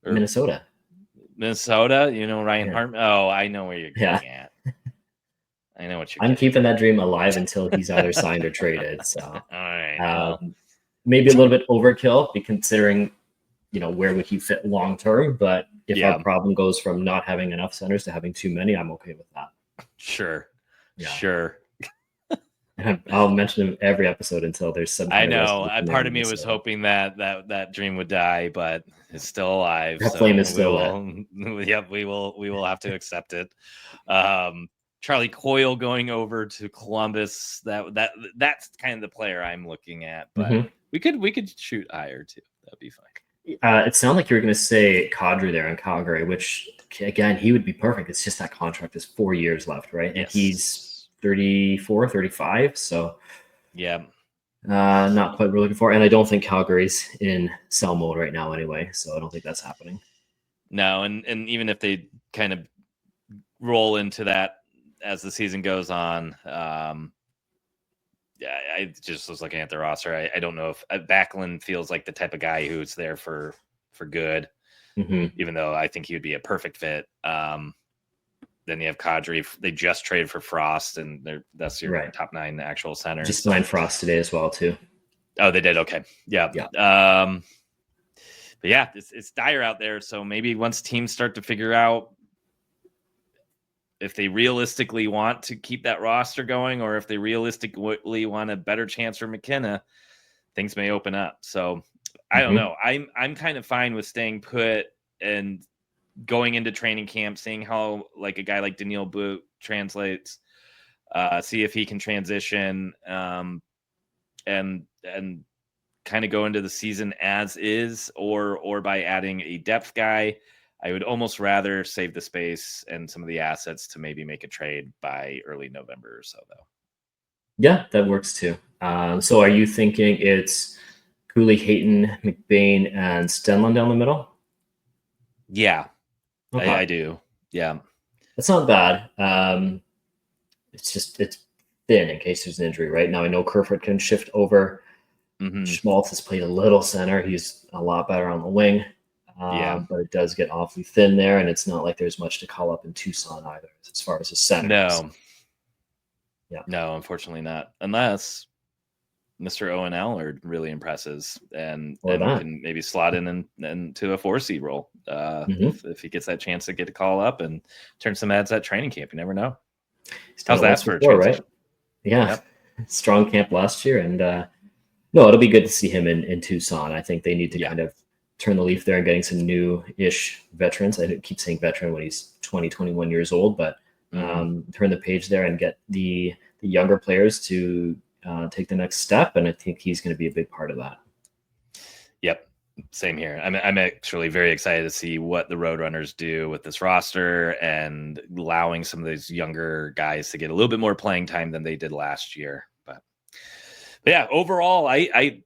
Minnesota. Ryan Hartman. Oh, I know where you're getting at. I know what you're. I'm keeping that dream alive until he's either signed or traded. So, all right. Maybe a little bit overkill, considering where would he fit long term. But if our problem goes from not having enough centers to having too many, I'm okay with that. Sure. I'll mention him every episode until there's some. I know. Part of me was hoping that dream would die, but it's still alive. That flame is still lit. Yep, we will have to accept it. Charlie Coyle going over to Columbus. That's kind of the player I'm looking at. But we could shoot higher too. That'd be fine. It sounded like you were going to say Kadri there in Calgary, which again he would be perfect. It's just that contract is 4 years left, right? Yes. And he's 34, 35. So not quite what we're looking for. And I don't think Calgary's in sell mode right now anyway. So I don't think that's happening. No, and even if they kind of roll into that as the season goes on, I just was looking at the roster. I don't know if Backlund feels like the type of guy who's there for good, even though I think he would be a perfect fit. Then you have Kadri. They just traded for Frost, and that's your top 9 actual centers. Just signed Frost today as well, too. Oh, they did? Okay. Yeah. But yeah, it's dire out there. So maybe once teams start to figure out if they realistically want to keep that roster going, or if they realistically want a better chance for McKenna, things may open up. So I don't know. I'm kind of fine with staying put and going into training camp, seeing how like a guy like Daniil Boot translates, see if he can transition, and kind of go into the season as is, or by adding a depth guy. I would almost rather save the space and some of the assets to maybe make a trade by early November or so, though. Yeah, that works too. So are you thinking it's Cooley, Hayton, McBain, and Stenlund down the middle? Yeah, okay. I do. Yeah. That's not bad. It's thin in case there's an injury. Right now, I know Kerfoot can shift over. Schmaltz has played a little center. He's a lot better on the wing. But it does get awfully thin there, and it's not like there's much to call up in Tucson either, as far as a center. No, unfortunately not. Unless Mr. Owen Allard really impresses and can maybe slot into a 4-seed role if he gets that chance to get a call up and turn some ads at training camp. You never know. How's that for a transition? Right? Yeah, strong camp last year, and no, it'll be good to see him in Tucson. I think they need to kind of turn the leaf there and getting some new-ish veterans. I keep saying veteran when he's 20, 21 years old, but turn the page there and get the younger players to take the next step. And I think he's going to be a big part of that. Yep. Same here. I'm actually very excited to see what the Roadrunners do with this roster and allowing some of these younger guys to get a little bit more playing time than they did last year. But yeah, overall, I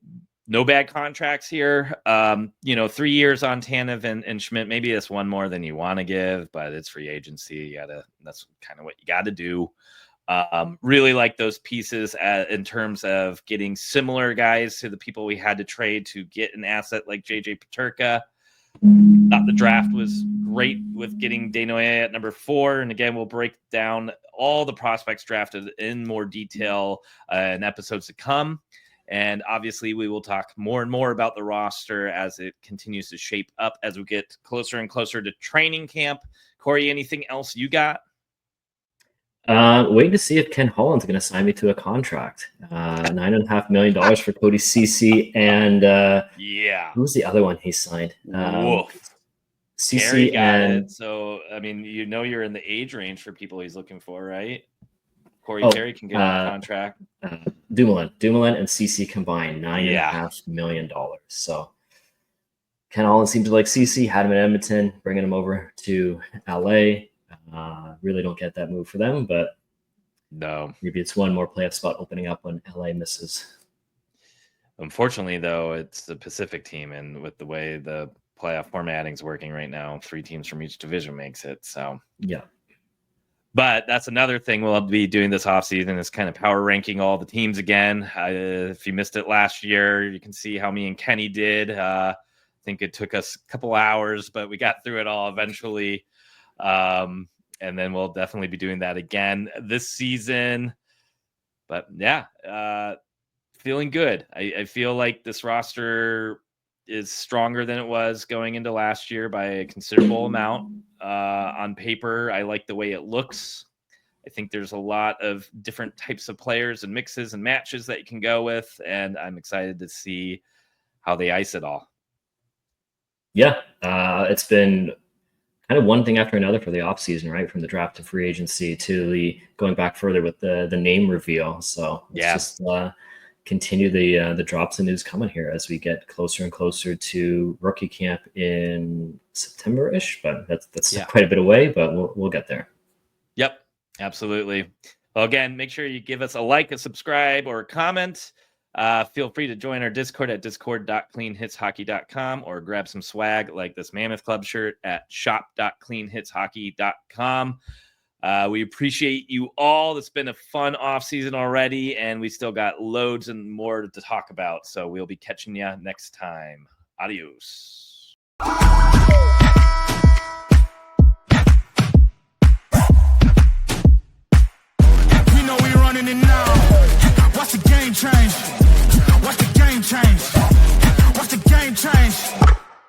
no bad contracts here. 3 years on Tanev and Schmidt. Maybe it's one more than you want to give, but it's free agency. That's kind of what you got to do. Really like those pieces in terms of getting similar guys to the people we had to trade to get an asset like JJ Peterka. Thought the draft was great with getting Desnoyers at number 4. And again, we'll break down all the prospects drafted in more detail in episodes to come. And obviously, we will talk more and more about the roster as it continues to shape up as we get closer and closer to training camp. Corey, anything else you got? Waiting to see if Ken Holland's going to sign me to a contract. $9.5 million for Cody Ceci, and who was the other one he signed? Ceci and so I mean, you're in the age range for people he's looking for, right? Corey Terry can get a contract. Dumoulin and Ceci combined $9.5 million. So Ken Holland seemed to like Ceci, had him in Edmonton, bringing him over to LA. Really don't get that move for them, but no, maybe it's one more playoff spot opening up when LA misses. Unfortunately, though, it's the Pacific team, and with the way the playoff formatting is working right now, 3 teams from each division makes it. So yeah. But that's another thing we'll be doing this offseason is kind of power ranking all the teams again. If you missed it last year, you can see how me and Kenny did. I think it took us a couple hours, but we got through it all eventually. And then we'll definitely be doing that again this season. But yeah, feeling good. I feel like this roster is stronger than it was going into last year by a considerable amount. On paper, I like the way it looks. I think there's a lot of different types of players and mixes and matches that you can go with, and I'm excited to see how they ice it all. Yeah, it's been kind of one thing after another for the offseason, right? From the draft to free agency to the going back further with the name reveal. So let's just continue the drops of news coming here as we get closer and closer to rookie camp in September-ish. But that's quite a bit away, but we'll get there. Yep, absolutely. Well, again, make sure you give us a like, a subscribe, or a comment. Feel free to join our Discord at discord.cleanhitshockey.com or grab some swag like this Mammoth Club shirt at shop.cleanhitshockey.com. We appreciate you all. It's been a fun offseason already, and we still got loads and more to talk about. So we'll be catching you next time. Adios. We know we running it now. Watch the game change.